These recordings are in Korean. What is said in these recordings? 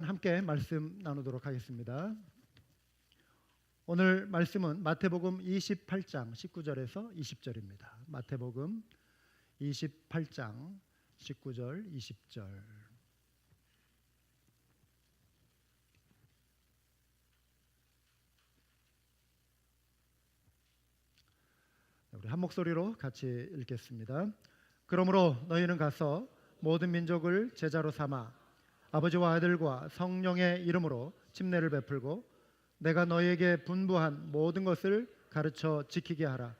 함께 말씀 나누도록 하겠습니다. 오늘 말씀은 마태복음 28장 19절에서 20절입니다. 마태복음 28장 19절 20절. 우리 한 목소리로 같이 읽겠습니다. 그러므로 너희는 가서 모든 민족을 제자로 삼아 아버지와 아들과 성령의 이름으로 침례를 베풀고 내가 너희에게 분부한 모든 것을 가르쳐 지키게 하라.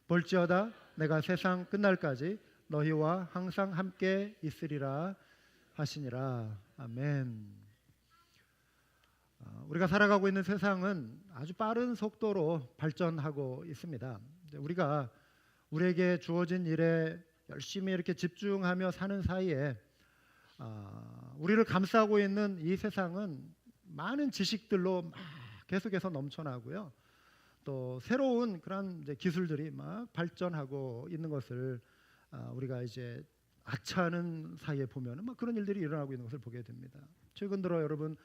볼지어다 내가 세상 끝날까지 너희와 항상 함께 있으리라 하시니라. 아멘. 우리가 살아가고 있는 세상은 아주 빠른 속도로 발전하고 있습니다. 우리가 우리에게 주어진 일에 열심히 이렇게 집중하며 사는 사이에 우리를 감싸고 있는 이 세상은 많은 지식들로 막 계속해서 넘쳐나고요. 또 새로운 그런 이제 기술들이 막 발전하고 있는 것을 우리가 이제 아차하는 사이에 보면은 막 그런 일들이 일어나고 있는 것을 보게 됩니다. 최근 들어 여러분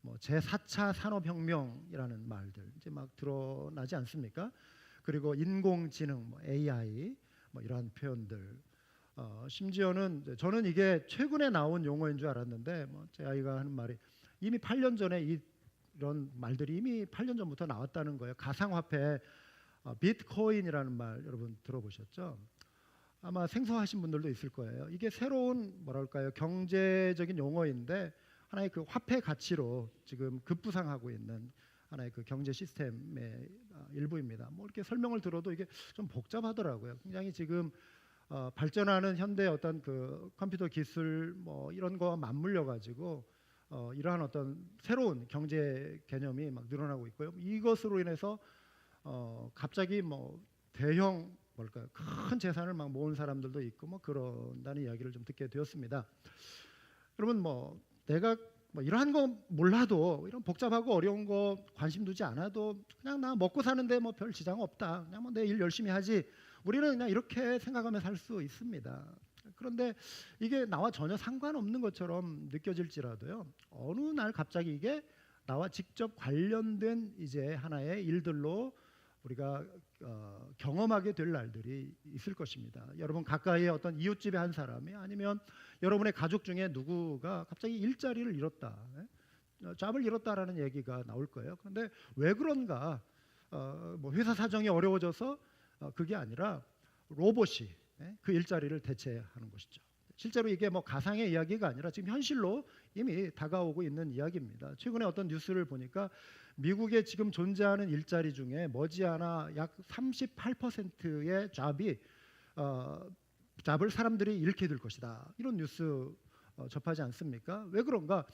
제4차 산업혁명이라는 말들 이제 막 드러나지 않습니까? 그리고 인공지능, AI 이러한 표현들. 심지어는 저는 이게 최근에 나온 용어인 줄 알았는데 제 아이가 하는 말이 이미 8년 전에 이런 말들이 이미 8년 전부터 나왔다는 거예요. 가상화폐 비트코인이라는 말 여러분 들어보셨죠? 아마 생소하신 분들도 있을 거예요. 이게 새로운 뭐랄까요 경제적인 용어인데 하나의 그 화폐 가치로 지금 급부상하고 있는 하나의 그 경제 시스템의 일부입니다. 이렇게 설명을 들어도 이게 좀 복잡하더라고요. 굉장히 지금 발전하는 현대 어떤 그 컴퓨터 기술 이런 거와 맞물려 가지고 이러한 어떤 새로운 경제 개념이 막 늘어나고 있고요. 이것으로 인해서 갑자기 대형 큰 재산을 막 모은 사람들도 있고 그런다는 이야기를 좀 듣게 되었습니다. 여러분 내가 이러한 거 몰라도 이런 복잡하고 어려운 거 관심 두지 않아도 그냥 나 먹고 사는데 별 지장 없다. 그냥 내 일 열심히 하지. 우리는 그냥 이렇게 생각하며 살 수 있습니다. 그런데 이게 나와 전혀 상관없는 것처럼 느껴질지라도요. 어느 날 갑자기 이게 나와 직접 관련된 이제 하나의 일들로 우리가 경험하게 될 날들이 있을 것입니다. 여러분 가까이에 어떤 이웃집의 한 사람이 아니면 여러분의 가족 중에 누구가 갑자기 일자리를 잃었다, 잡을 잃었다라는 얘기가 나올 거예요. 그런데 왜 그런가? 회사 사정이 어려워져서 그게 아니라 로봇이 그 일자리를 대체하는 것이죠. 실제로 이게 가상의 이야기가 아니라 지금 현실로 이미 다가오고 있는 이야기입니다. 최근에 어떤 뉴스를 보니까 미국에 지금 존재하는 일자리 중에 머지않아 약 38%의 잡을 사람들이 잃게 될 것이다. 이런 뉴스 접하지 않습니까? 왜 그런가?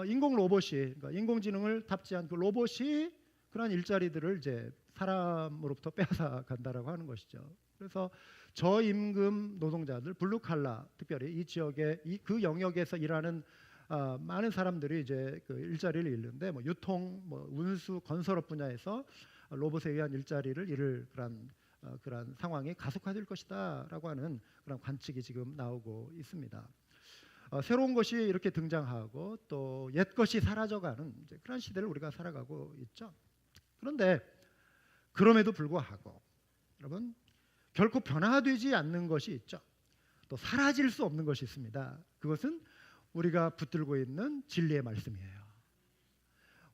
인공 로봇이 그러니까 인공지능을 탑재한 그 로봇이 그런 일자리들을 이제 사람으로부터 빼앗아 간다라고 하는 것이죠. 그래서 저임금 노동자들, 블루칼라, 특별히 이 지역에 그 영역에서 일하는 많은 사람들이 이제 그 일자리를 잃는데 유통, 운수, 건설업 분야에서 로봇에 의한 일자리를 잃을 그런 상황이 가속화될 것이다라고 하는 그런 관측이 지금 나오고 있습니다. 새로운 것이 이렇게 등장하고 또 옛 것이 사라져가는 이제 그런 시대를 우리가 살아가고 있죠. 그런데 그럼에도 불구하고 여러분 결코 변화되지 않는 것이 있죠. 또 사라질 수 없는 것이 있습니다. 그것은 우리가 붙들고 있는 진리의 말씀이에요.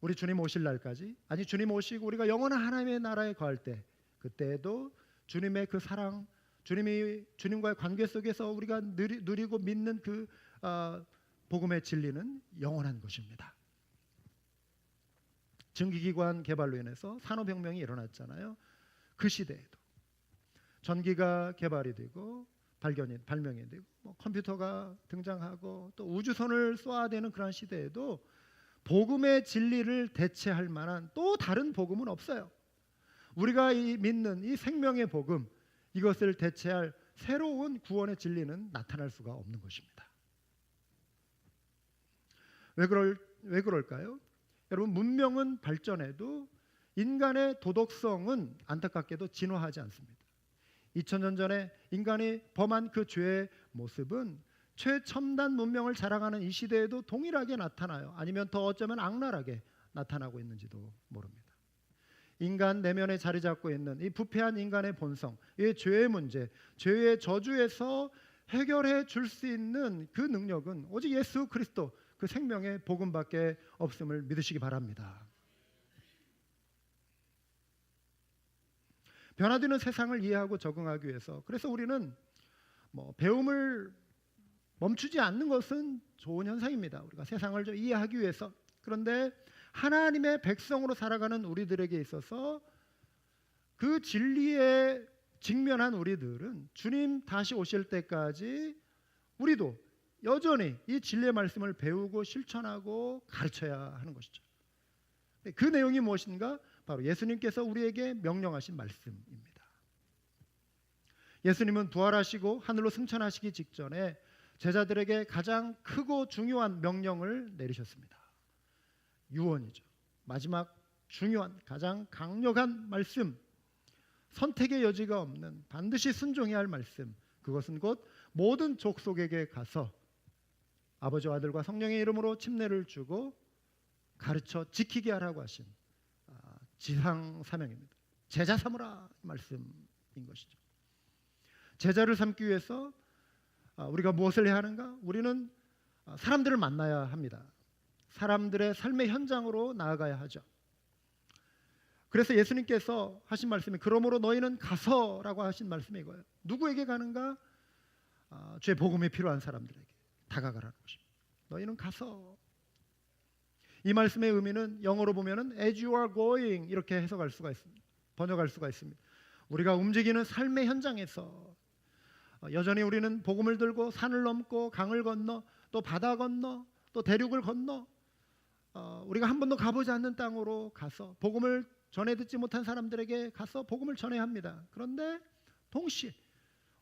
우리 주님 오실 날까지, 아니 주님 오시고 우리가 영원한 하나님의 나라에 거할 때, 그때에도 주님의 그 사랑, 주님과의 관계 속에서 우리가 누리고 믿는 그 복음의 진리는 영원한 것입니다. 증기기관 개발로 인해서 산업혁명이 일어났잖아요. 그 시대에도 전기가 개발이 되고 발명이 되고 컴퓨터가 등장하고 또 우주선을 쏘아대는 그런 시대에도 복음의 진리를 대체할 만한 또 다른 복음은 없어요. 우리가 믿는 이 생명의 복음, 이것을 대체할 새로운 구원의 진리는 나타날 수가 없는 것입니다. 왜 그럴까요? 여러분 문명은 발전해도 인간의 도덕성은 안타깝게도 진화하지 않습니다. 2000년 전에 인간이 범한 그 죄의 모습은 최첨단 문명을 자랑하는 이 시대에도 동일하게 나타나요. 아니면 더 어쩌면 악랄하게 나타나고 있는지도 모릅니다. 인간 내면에 자리 잡고 있는 이 부패한 인간의 본성, 이 죄의 문제, 죄의 저주에서 해결해 줄 수 있는 그 능력은 오직 예수 그리스도 그 생명의 복음밖에 없음을 믿으시기 바랍니다. 변화되는 세상을 이해하고 적응하기 위해서, 그래서 우리는 배움을 멈추지 않는 것은 좋은 현상입니다. 우리가 세상을 좀 이해하기 위해서. 그런데 하나님의 백성으로 살아가는 우리들에게 있어서 그 진리에 직면한 우리들은 주님 다시 오실 때까지 우리도 여전히 이 진리의 말씀을 배우고 실천하고 가르쳐야 하는 것이죠. 그 내용이 무엇인가? 바로 예수님께서 우리에게 명령하신 말씀입니다. 예수님은 부활하시고 하늘로 승천하시기 직전에 제자들에게 가장 크고 중요한 명령을 내리셨습니다. 유언이죠. 마지막 중요한 가장 강력한 말씀, 선택의 여지가 없는 반드시 순종해야 할 말씀, 그것은 곧 모든 족속에게 가서 아버지와 아들과 성령의 이름으로 침례를 주고 가르쳐 지키게 하라고 하신 지상 사명입니다. 제자 삼으라 말씀인 것이죠. 제자를 삼기 위해서 우리가 무엇을 해야 하는가? 우리는 사람들을 만나야 합니다. 사람들의 삶의 현장으로 나아가야 하죠. 그래서 예수님께서 하신 말씀이 그러므로 너희는 가서라고 하신 말씀이 이거예요. 누구에게 가는가? 주의 복음이 필요한 사람들에게 다가가라는 것입니다. 너희는 가서. 이 말씀의 의미는 영어로 보면은 as you are going 이렇게 해석할 수가 있습니다. 번역할 수가 있습니다. 우리가 움직이는 삶의 현장에서 여전히 우리는 복음을 들고 산을 넘고 강을 건너 또 바다 건너 또 대륙을 건너 우리가 한 번도 가보지 않는 땅으로 가서 복음을 전해 듣지 못한 사람들에게 가서 복음을 전해야 합니다. 그런데 동시에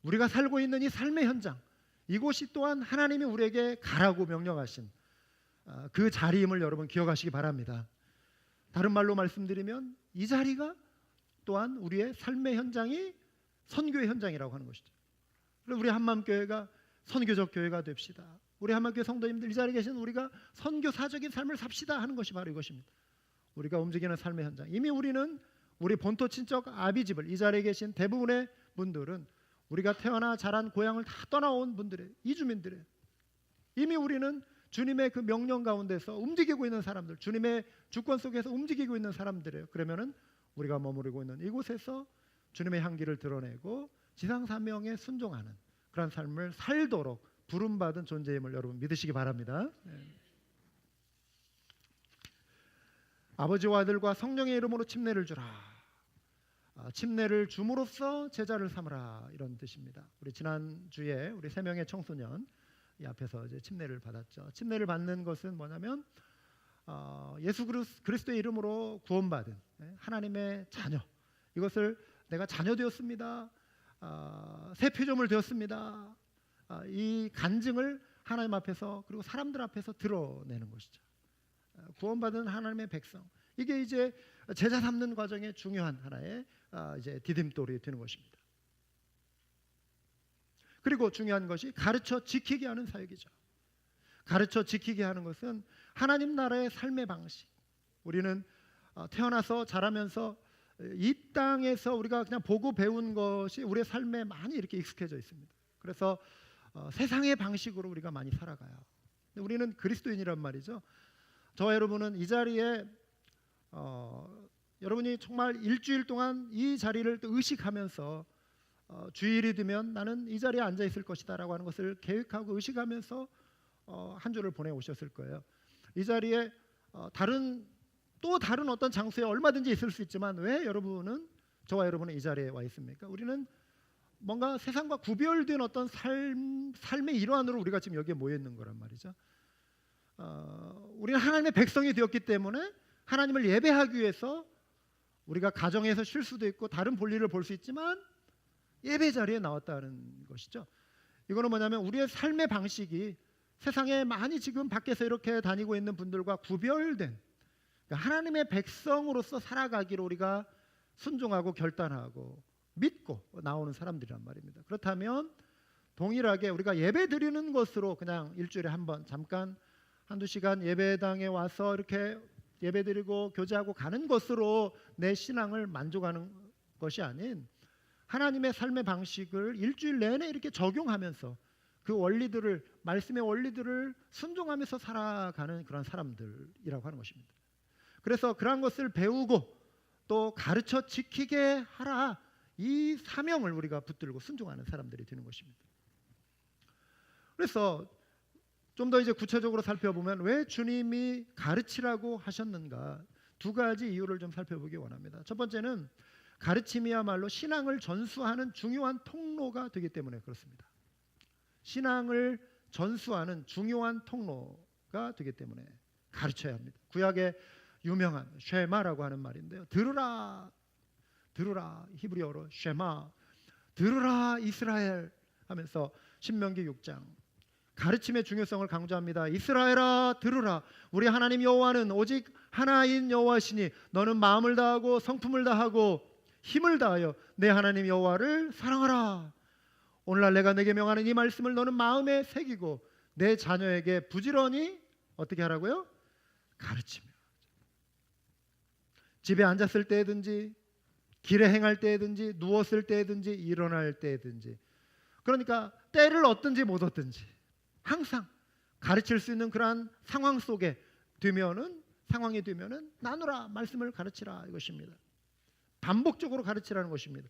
우리가 살고 있는 이 삶의 현장, 이곳이 또한 하나님이 우리에게 가라고 명령하신 그 자리임을 여러분 기억하시기 바랍니다. 다른 말로 말씀드리면 이 자리가 또한 우리의 삶의 현장이 선교의 현장이라고 하는 것이죠. 우리 한마음교회가 선교적 교회가 됩시다. 우리 한마음교회 성도님들 이 자리에 계신 우리가 선교사적인 삶을 삽시다 하는 것이 바로 이것입니다. 우리가 움직이는 삶의 현장. 이미 우리는 우리 본토 친척 아비집을, 이 자리에 계신 대부분의 분들은 우리가 태어나 자란 고향을 다 떠나온 분들의 이주민들의, 이미 우리는 주님의 그 명령 가운데서 움직이고 있는 사람들, 주님의 주권 속에서 움직이고 있는 사람들이에요. 그러면은 우리가 머무르고 있는 이곳에서 주님의 향기를 드러내고 지상 사명에 순종하는 그런 삶을 살도록 부름받은 존재임을 여러분 믿으시기 바랍니다. 아버지와 아들과 성령의 이름으로 침례를 주라. 침례를 줌으로써 제자를 삼으라, 이런 뜻입니다. 우리 지난주에 우리 3명의 청소년 이 앞에서 이제 침례를 받았죠. 침례를 받는 것은 뭐냐면 예수 그리스도의 이름으로 구원받은 하나님의 자녀, 이것을 내가 자녀 되었습니다, 새 피조물 되었습니다, 이 간증을 하나님 앞에서 그리고 사람들 앞에서 드러내는 것이죠. 구원받은 하나님의 백성, 이게 이제 제자 삼는 과정의 중요한 하나의 이제 디딤돌이 되는 것입니다. 그리고 중요한 것이 가르쳐 지키게 하는 사역이죠. 가르쳐 지키게 하는 것은 하나님 나라의 삶의 방식. 우리는 태어나서 자라면서 이 땅에서 우리가 그냥 보고 배운 것이 우리의 삶에 많이 이렇게 익숙해져 있습니다. 그래서 세상의 방식으로 우리가 많이 살아가요. 우리는 그리스도인이란 말이죠. 저와 여러분은 이 자리에 여러분이 정말 일주일 동안 이 자리를 또 의식하면서 주일이 되면 나는 이 자리에 앉아 있을 것이다 라고 하는 것을 계획하고 의식하면서 한 주를 보내오셨을 거예요. 이 자리에 다른 어떤 장소에 얼마든지 있을 수 있지만 왜 저와 여러분은 이 자리에 와 있습니까? 우리는 뭔가 세상과 구별된 어떤 삶의 일환으로 우리가 지금 여기에 모여 있는 거란 말이죠. 우리는 하나님의 백성이 되었기 때문에 하나님을 예배하기 위해서 우리가 가정에서 쉴 수도 있고 다른 볼일을 볼 수 있지만 예배 자리에 나왔다는 것이죠. 이거는 뭐냐면 우리의 삶의 방식이 세상에 많이 지금 밖에서 이렇게 다니고 있는 분들과 구별된, 그러니까 하나님의 백성으로서 살아가기로 우리가 순종하고 결단하고 믿고 나오는 사람들이란 말입니다. 그렇다면 동일하게 우리가 예배 드리는 것으로 그냥 일주일에 한 번 잠깐 한두 시간 예배당에 와서 이렇게 예배 드리고 교제하고 가는 것으로 내 신앙을 만족하는 것이 아닌 하나님의 삶의 방식을 일주일 내내 이렇게 적용하면서 그 원리들을, 말씀의 원리들을 순종하면서 살아가는 그런 사람들이라고 하는 것입니다. 그래서 그러한 것을 배우고 또 가르쳐 지키게 하라, 이 사명을 우리가 붙들고 순종하는 사람들이 되는 것입니다. 그래서 좀 더 이제 구체적으로 살펴보면 왜 주님이 가르치라고 하셨는가, 두 가지 이유를 좀 살펴보기 원합니다. 첫 번째는 가르침이야말로 신앙을 전수하는 중요한 통로가 되기 때문에 그렇습니다. 신앙을 전수하는 중요한 통로가 되기 때문에 가르쳐야 합니다. 구약의 유명한 쉐마라고 하는 말인데요, 들으라, 들으라, 히브리어로 쉐마, 들으라 이스라엘 하면서 신명기 6장 가르침의 중요성을 강조합니다. 이스라엘아 들으라, 우리 하나님 여호와는 오직 하나인 여호와시니 너는 마음을 다하고 성품을 다하고 힘을 다하여 내 하나님 여호와를 사랑하라. 오늘날 내가 내게 명하는 이 말씀을 너는 마음에 새기고 내 자녀에게 부지런히 어떻게 하라고요? 가르치며. 집에 앉았을 때든지 길에 행할 때든지 누웠을 때든지 일어날 때든지, 그러니까 때를 얻든지 못 얻든지 항상 가르칠 수 있는 그러한 상황 속에 상황이 되면은 나누라, 말씀을 가르치라, 이것입니다. 반복적으로 가르치라는 것입니다.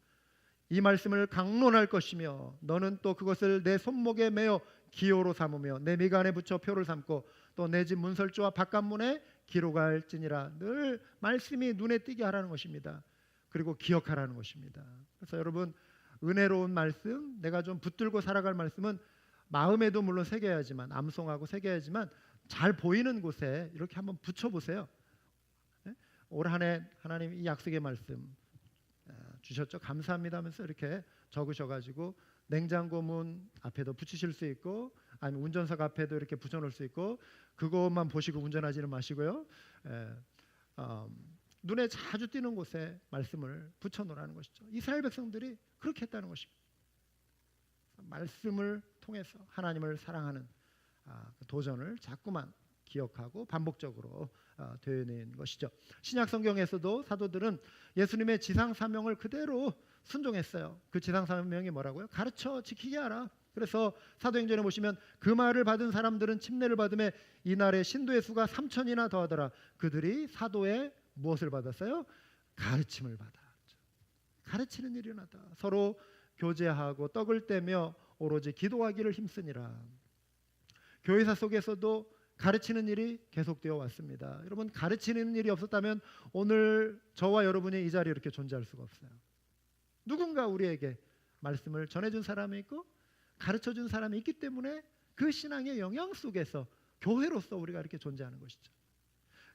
이 말씀을 강론할 것이며 너는 또 그것을 내 손목에 매어 기호로 삼으며 내 미간에 붙여 표를 삼고 또 내 집 문설주와 바깥문에 기록할지니라. 늘 말씀이 눈에 띄게 하라는 것입니다. 그리고 기억하라는 것입니다. 그래서 여러분, 은혜로운 말씀, 내가 좀 붙들고 살아갈 말씀은 마음에도 물론 새겨야지만, 암송하고 새겨야지만 잘 보이는 곳에 이렇게 한번 붙여보세요. 올 한 해 하나님 이 약속의 말씀 주셨죠, 감사합니다 하면서 이렇게 적으셔가지고 냉장고 문 앞에도 붙이실 수 있고, 아니면 운전석 앞에도 이렇게 붙여놓을 수 있고, 그것만 보시고 운전하지는 마시고요. 눈에 자주 띄는 곳에 말씀을 붙여놓으라는 것이죠. 이스라엘 백성들이 그렇게 했다는 것입니다. 말씀을 통해서 하나님을 사랑하는 도전을 자꾸만 기억하고 반복적으로 되어내는 것이죠. 신약 성경에서도 사도들은 예수님의 지상 사명을 그대로 순종했어요. 그 지상 사명이 뭐라고요? 가르쳐 지키게 하라. 그래서 사도행전에 보시면 그 말을 받은 사람들은 침례를 받음에 이날에 신도의 수가 3,000이나 더하더라. 그들이 사도의 무엇을 받았어요? 가르침을 받았죠. 가르치는 일이 일어났다. 서로 교제하고 떡을 떼며 오로지 기도하기를 힘쓰니라. 교회사 속에서도 가르치는 일이 계속되어 왔습니다. 여러분, 가르치는 일이 없었다면 오늘 저와 여러분이 이 자리에 이렇게 존재할 수가 없어요. 누군가 우리에게 말씀을 전해준 사람이 있고 가르쳐준 사람이 있기 때문에 그 신앙의 영향 속에서 교회로서 우리가 이렇게 존재하는 것이죠.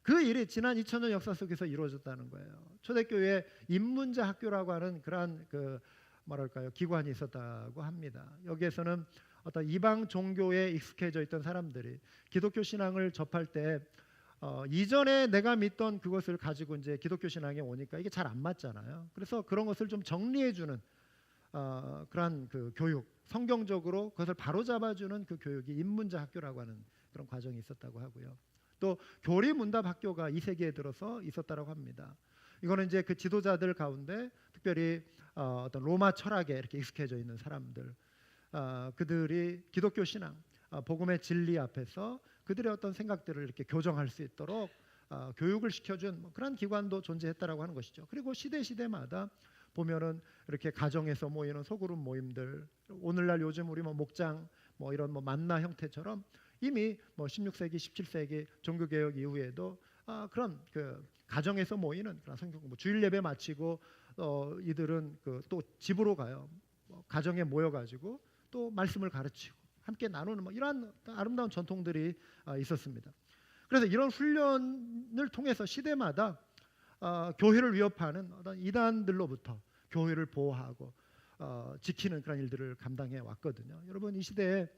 그 일이 지난 2000년 역사 속에서 이루어졌다는 거예요. 초대교회 입문자 학교라고 하는 그러한 기관이 있었다고 합니다. 여기에서는 어떤 이방 종교에 익숙해져 있던 사람들이 기독교 신앙을 접할 때 이전에 내가 믿던 그것을 가지고 이제 기독교 신앙에 오니까 이게 잘 안 맞잖아요. 그래서 그런 것을 좀 정리해주는 그러한 그 교육, 성경적으로 그것을 바로잡아주는 그 교육이 입문자 학교라고 하는 그런 과정이 있었다고 하고요. 또 교리문답 학교가 2세기에 들어서 있었다고 합니다. 이거는 이제 그 지도자들 가운데 특별히 어떤 로마 철학에 이렇게 익숙해져 있는 사람들, 그들이 기독교 신앙, 복음의 진리 앞에서 그들의 어떤 생각들을 이렇게 교정할 수 있도록 교육을 시켜준 그런 기관도 존재했다라고 하는 것이죠. 그리고 시대마다 보면은 이렇게 가정에서 모이는 소그룹 모임들, 오늘날 요즘 우리 목장 이런 만나 형태처럼 이미 16세기, 17세기 종교개혁 이후에도 그런 그 가정에서 모이는 그런 성경 공부, 주일 예배 마치고 이들은 또 집으로 가요. 가정에 모여가지고 또 말씀을 가르치고 함께 나누는 이러한 아름다운 전통들이 있었습니다. 그래서 이런 훈련을 통해서 시대마다 교회를 위협하는 어떤 이단들로부터 교회를 보호하고 지키는 그런 일들을 감당해 왔거든요. 여러분, 이 시대에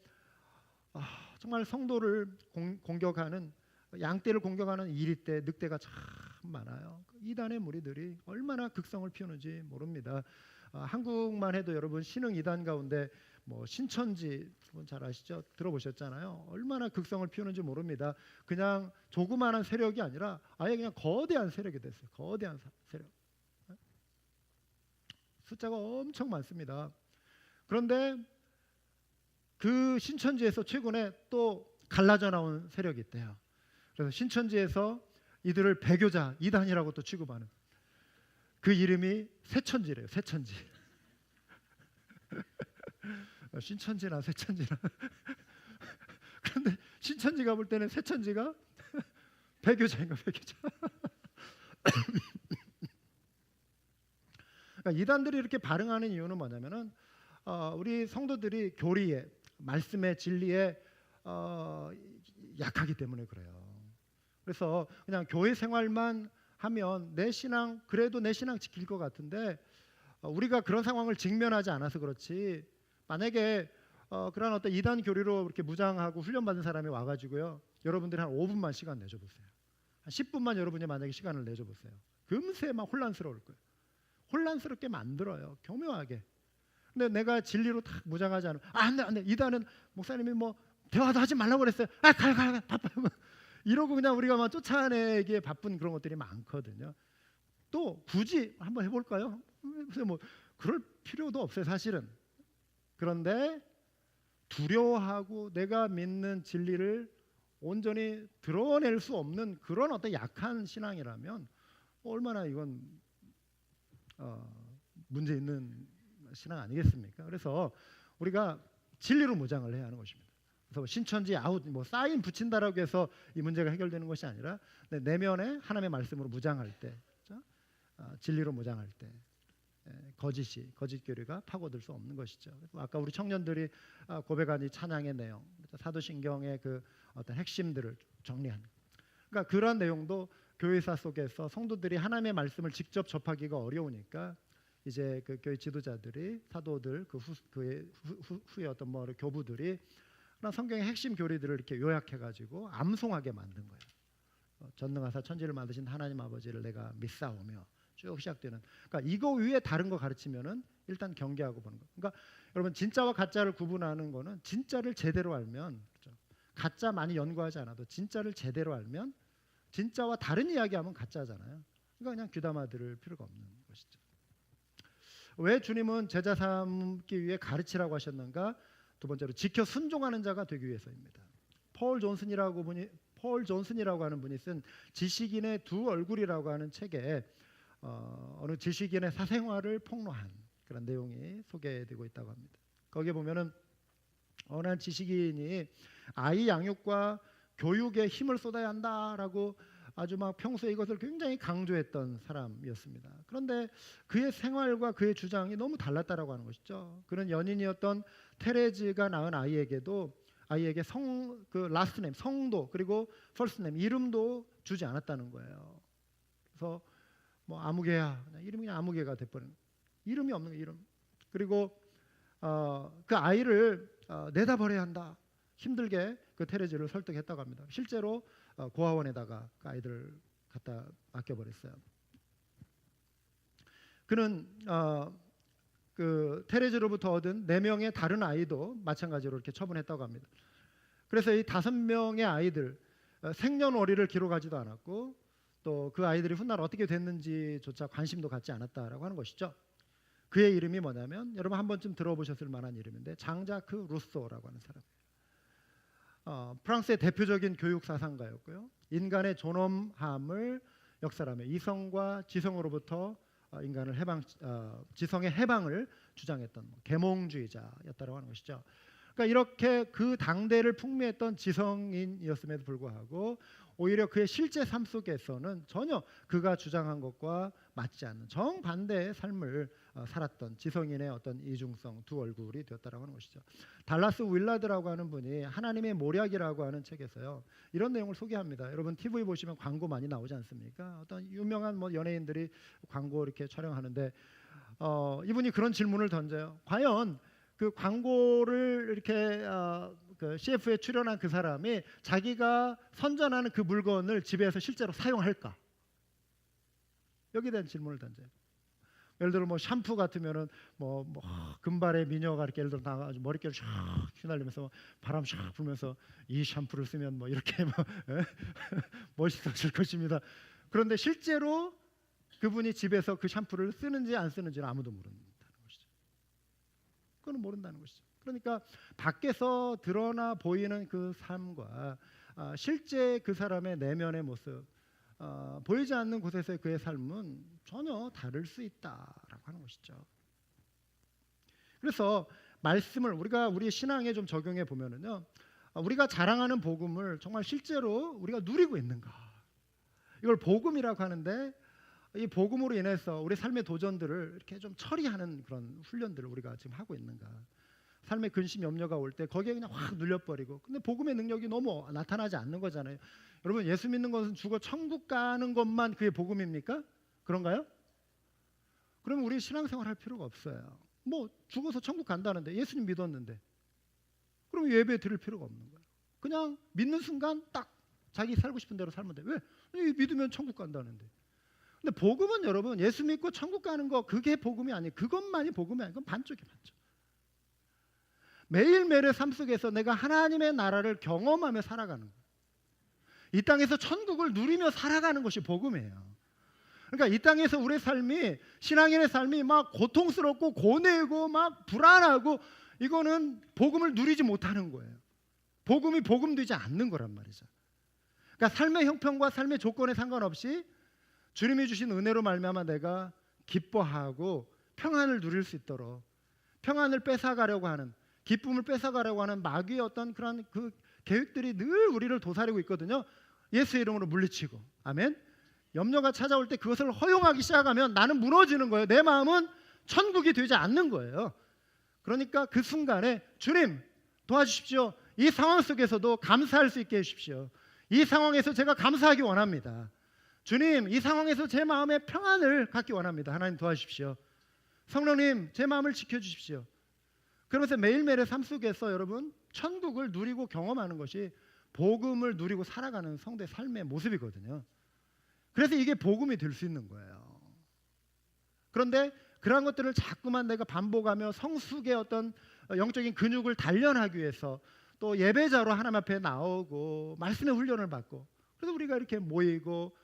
정말 성도를 공격하는, 양떼를 공격하는 이리떼, 늑대가 참 많아요. 이단의 무리들이 얼마나 극성을 피우는지 모릅니다. 한국만 해도 여러분 신흥 이단 가운데 뭐 신천지 잘 아시죠? 들어보셨잖아요. 얼마나 극성을 피우는지 모릅니다. 그냥 조그마한 세력이 아니라 아예 그냥 거대한 세력이 됐어요. 거대한 세력. 숫자가 엄청 많습니다. 그런데 그 신천지에서 최근에 또 갈라져 나온 세력이 있대요. 그래서 신천지에서 이들을 배교자 이단이라고 또 취급하는 그 이름이 새천지래요. 새천지. 신천지나 새천지나. 그런데 신천지가 볼 때는 새천지가 배교자인가 배교자. 그러니까 이단들이 이렇게 반응하는 이유는 뭐냐면은 우리 성도들이 교리에 말씀의 진리에 약하기 때문에 그래요. 그래서 그냥 교회 생활만 하면 내 신앙 그래도 내 신앙 지킬 것 같은데 우리가 그런 상황을 직면하지 않아서 그렇지. 만약에 그런 어떤 이단 교리로 이렇게 무장하고 훈련받은 사람이 와가지고요, 여러분들이 한 5분만 시간 내줘 보세요. 한 10분만 여러분이 만약에 시간을 내줘 보세요. 금세 막 혼란스러울 거예요. 혼란스럽게 만들어요. 교묘하게. 근데 내가 진리로 탁 무장하지 않으면 안 돼. 이단은 목사님이 뭐 대화도 하지 말라고 그랬어요. 가 바빠요. 이러고 그냥 우리가 막 쫓아내기에 바쁜 그런 것들이 많거든요. 또 굳이 한번 해볼까요? 그래서 뭐 그럴 필요도 없어요, 사실은. 그런데 두려워하고 내가 믿는 진리를 온전히 드러낼 수 없는 그런 어떤 약한 신앙이라면 얼마나 이건 문제 있는 신앙 아니겠습니까? 그래서 우리가 진리로 무장을 해야 하는 것입니다. 그래서 신천지 아웃 뭐 사인 붙인다라고 해서 이 문제가 해결되는 것이 아니라 내면에 하나님의 말씀으로 무장할 때, 진리로 무장할 때 거짓 교리가 파고들 수 없는 것이죠. 아까 우리 청년들이 고백한 이 찬양의 내용, 사도신경의 그 어떤 핵심들을 정리한. 그러니까 그러한 내용도 교회사 속에서 성도들이 하나님의 말씀을 직접 접하기가 어려우니까 이제 그 교회 지도자들이 사도들 그 후에 어떤 뭐 교부들이 그런 성경의 핵심 교리들을 이렇게 요약해가지고 암송하게 만든 거예요. 전능하사 천지를 만드신 하나님 아버지를 내가 믿사오며 쭉 시작되는. 그러니까 이거 위에 다른 거 가르치면은 일단 경계하고 보는 거. 그러니까 여러분 진짜와 가짜를 구분하는 거는 진짜를 제대로 알면, 그렇죠? 가짜 많이 연구하지 않아도 진짜를 제대로 알면 진짜와 다른 이야기하면 가짜잖아요. 그러니까 그냥 귀담아 들을 필요가 없는 것이죠. 왜 주님은 제자 삼기 위해 가르치라고 하셨는가? 두 번째로 지켜 순종하는 자가 되기 위해서입니다. 폴 존슨이라고 하는 분이 쓴 지식인의 두 얼굴이라고 하는 책에 어느 지식인의 사생활을 폭로한 그런 내용이 소개되고 있다고 합니다. 거기에 보면은 어느 한 지식인이 아이 양육과 교육에 힘을 쏟아야 한다라고 아주 막 평소에 이것을 굉장히 강조했던 사람이었습니다. 그런데 그의 생활과 그의 주장이 너무 달랐다라고 하는 것이죠. 그는 연인이었던 테레즈가 낳은 아이에게 그 라스트 네임, 성도 그리고 퍼스트 네임, 이름도 주지 않았다는 거예요. 그래서 뭐 아무개야, 이름이 그냥 아무개가 돼버린, 이름이 없는 거, 이름. 그리고 그 아이를 내다버려야 한다. 힘들게 그 테레즈를 설득했다고 합니다. 실제로 고아원에다가 그 아이들을 갖다 맡겨버렸어요. 그는 그 테레즈로부터 얻은 4명의 다른 아이도 마찬가지로 이렇게 처분했다고 합니다. 그래서 이 5명의 아이들 생년월일을 기록하지도 않았고 또 그 아이들이 훗날 어떻게 됐는지조차 관심도 갖지 않았다라고 하는 것이죠. 그의 이름이 뭐냐면 여러분 한 번쯤 들어보셨을 만한 이름인데 장자크 루소라고 하는 사람. 프랑스의 대표적인 교육 사상가였고요. 인간의 존엄함을 역사라며 이성과 지성으로부터 인간을 지성의 해방을 주장했던 계몽주의자였다고 하는 것이죠. 그러니까 이렇게 그 당대를 풍미했던 지성인이었음에도 불구하고 오히려 그의 실제 삶 속에서는 전혀 그가 주장한 것과 맞지 않는 정반대의 삶을 살았던 지성인의 어떤 이중성, 두 얼굴이 되었다라고 하는 것이죠. 달라스 윌라드라고 하는 분이 하나님의 모략이라고 하는 책에서요 이런 내용을 소개합니다. 여러분 TV 보시면 광고 많이 나오지 않습니까? 어떤 유명한 뭐 연예인들이 광고 이렇게 촬영하는데 이분이 그런 질문을 던져요. 과연 그 광고를 이렇게 그 CF에 출연한 그 사람이 자기가 선전하는 그 물건을 집에서 실제로 사용할까? 여기에 대한 질문을 던져요. 예를 들어 뭐 샴푸 같으면은 뭐 금발의 미녀가 이렇게 예를 들어 나가지고 머릿결을 샥 휘날리면서 바람 샥 불면서 이 샴푸를 쓰면 뭐 이렇게 뭐 멋있어질 것입니다. 그런데 실제로 그분이 집에서 그 샴푸를 쓰는지 안 쓰는지는 아무도 모른다는 것이죠. 그거는 모른다는 것이죠. 그러니까 밖에서 드러나 보이는 그 삶과 실제 그 사람의 내면의 모습, 보이지 않는 곳에서의 그의 삶은 전혀 다를 수 있다라고 하는 것이죠. 그래서 말씀을 우리 신앙에 좀 적용해 보면은요, 우리가 자랑하는 복음을 정말 실제로 우리가 누리고 있는가, 이걸 복음이라고 하는데, 이 복음으로 인해서 우리 삶의 도전들을 이렇게 좀 처리하는 그런 훈련들을 우리가 지금 하고 있는가. 삶의 근심 염려가 올 때 거기에 그냥 확 눌려버리고, 근데 복음의 능력이 너무 나타나지 않는 거잖아요. 여러분, 예수 믿는 것은 죽어 천국 가는 것만 그게 복음입니까? 그런가요? 그러면 우리 신앙생활 할 필요가 없어요. 뭐 죽어서 천국 간다는데, 예수님 믿었는데 그럼 예배 드릴 필요가 없는 거예요. 그냥 믿는 순간 딱 자기 살고 싶은 대로 살면 돼. 왜? 믿으면 천국 간다는데. 근데 복음은 여러분, 예수 믿고 천국 가는 거, 그게 복음이 아니에요. 그것만이 복음이 아니고 그건 반쪽이에요, 반쪽. 매일매일의 삶 속에서 내가 하나님의 나라를 경험하며 살아가는 거예요. 이 땅에서 천국을 누리며 살아가는 것이 복음이에요. 그러니까 이 땅에서 우리의 삶이, 신앙인의 삶이 막 고통스럽고 고뇌고 막 불안하고, 이거는 복음을 누리지 못하는 거예요. 복음이 복음 되지 않는 거란 말이죠. 그러니까 삶의 형편과 삶의 조건에 상관없이 주님이 주신 은혜로 말미암아 내가 기뻐하고 평안을 누릴 수 있도록, 평안을 뺏어가려고 하는, 기쁨을 뺏어가려고 하는 마귀의 어떤 그런 그 계획들이 늘 우리를 도사리고 있거든요. 예수의 이름으로 물리치고, 아멘. 염려가 찾아올 때 그것을 허용하기 시작하면 나는 무너지는 거예요. 내 마음은 천국이 되지 않는 거예요. 그러니까 그 순간에 주님 도와주십시오. 이 상황 속에서도 감사할 수 있게 해주십시오. 이 상황에서 제가 감사하기 원합니다. 주님, 이 상황에서 제 마음에 평안을 갖기 원합니다. 하나님 도와주십시오. 성령님, 제 마음을 지켜주십시오. 그러면서 매일매일의 삶 속에서 여러분, 천국을 누리고 경험하는 것이 복음을 누리고 살아가는 성도의 삶의 모습이거든요. 그래서 이게 복음이 될 수 있는 거예요. 그런데 그러한 것들을 자꾸만 내가 반복하며 성숙의 어떤 영적인 근육을 단련하기 위해서 또 예배자로 하나님 앞에 나오고 말씀의 훈련을 받고, 그래서 우리가 이렇게 모이고,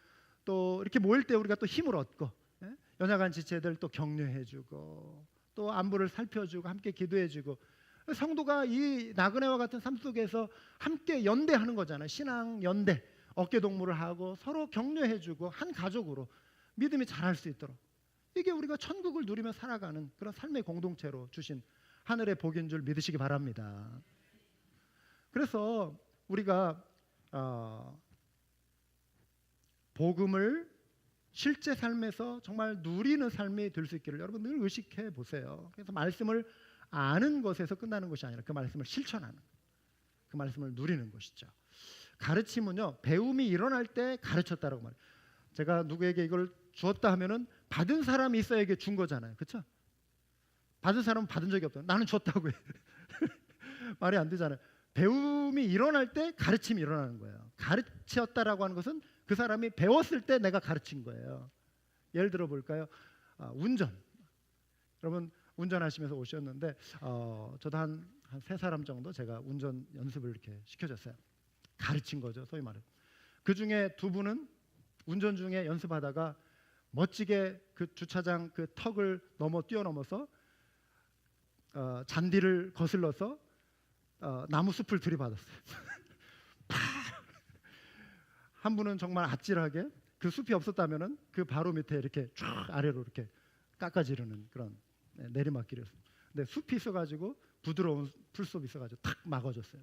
또 이렇게 모일 때 우리가 또 힘을 얻고, 연약한 지체들 또 격려해주고, 또 안부를 살펴주고 함께 기도해주고, 성도가 이 나그네와 같은 삶 속에서 함께 연대하는 거잖아요. 신앙 연대, 어깨 동무를 하고 서로 격려해주고 한 가족으로 믿음이 자랄 수 있도록, 이게 우리가 천국을 누리며 살아가는 그런 삶의 공동체로 주신 하늘의 복인 줄 믿으시기 바랍니다. 그래서 우리가 복음을 실제 삶에서 정말 누리는 삶이 될 수 있기를 여러분 늘 의식해 보세요. 그래서 말씀을 아는 것에서 끝나는 것이 아니라 그 말씀을 실천하는, 그 말씀을 누리는 것이죠. 가르침은요, 배움이 일어날 때 가르쳤다라고 말해요. 제가 누구에게 이걸 주었다 하면은 받은 사람이 있어야 이게 준 거잖아요. 그렇죠? 받은 사람은 받은 적이 없다. 나는 줬다고 해. 말이 안 되잖아요. 배움이 일어날 때 가르침이 일어나는 거예요. 가르쳤다라고 하는 것은 그 사람이 배웠을 때 내가 가르친 거예요. 예를 들어 볼까요? 운전. 여러분 운전하시면서 오셨는데 저도 한 세 사람 정도 제가 운전 연습을 이렇게 시켜줬어요. 가르친 거죠, 소위 말해. 그 중에 두 분은 운전 중에 연습하다가 멋지게 그 주차장 그 턱을 뛰어넘어서 잔디를 거슬러서 나무 숲을 들이받았어요. 한 분은 정말 아찔하게 그 숲이 없었다면은 그 바로 밑에 이렇게 쫙 아래로 이렇게 깎아지르는 그런 내리막길이었어요. 근데 숲이 있어가지고 부드러운 풀숲이 있어가지고 탁 막아줬어요.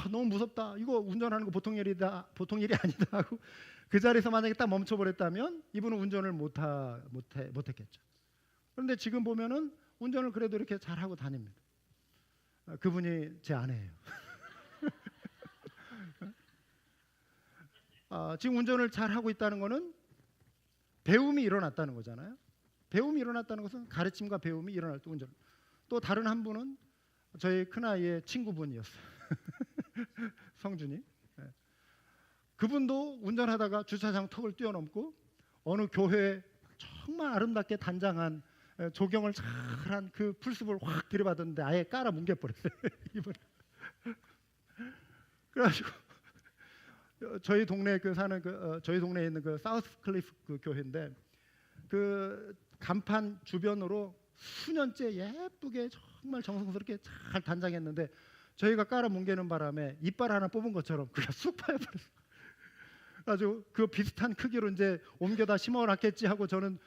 너무 무섭다. 이거 운전하는 거 보통 일이 아니다 하고 그 자리에서 만약에 딱 멈춰버렸다면 이분은 운전을 못했겠죠. 그런데 지금 보면은 운전을 그래도 이렇게 잘하고 다닙니다. 그분이 제 아내예요. 지금 운전을 잘하고 있다는 것은 배움이 일어났다는 거잖아요. 배움이 일어났다는 것은 가르침과 배움이 일어날 때 운전. 또 다른 한 분은 저희 큰아이의 친구분이었어요. 성준이. 그분도 운전하다가 주차장 턱을 뛰어넘고 어느 교회에 정말 아름답게 단장한 조경을 잘한 그 풀숲을 확 들이받았는데 아예 깔아 뭉개버렸어요. 이분. 그래가지고 저희 동네 그 사는 저희 동네에 있는 그 사우스 클리프 그 교회인데 그 간판 주변으로 수년째 예쁘게 정말 정성스럽게 잘 단장했는데 저희가 깔아 뭉개는 바람에 이빨 하나 뽑은 것처럼 그냥 쑥 파여버렸어요. 아주 그 비슷한 크기로 이제 옮겨다 심어놨겠지 하고 저는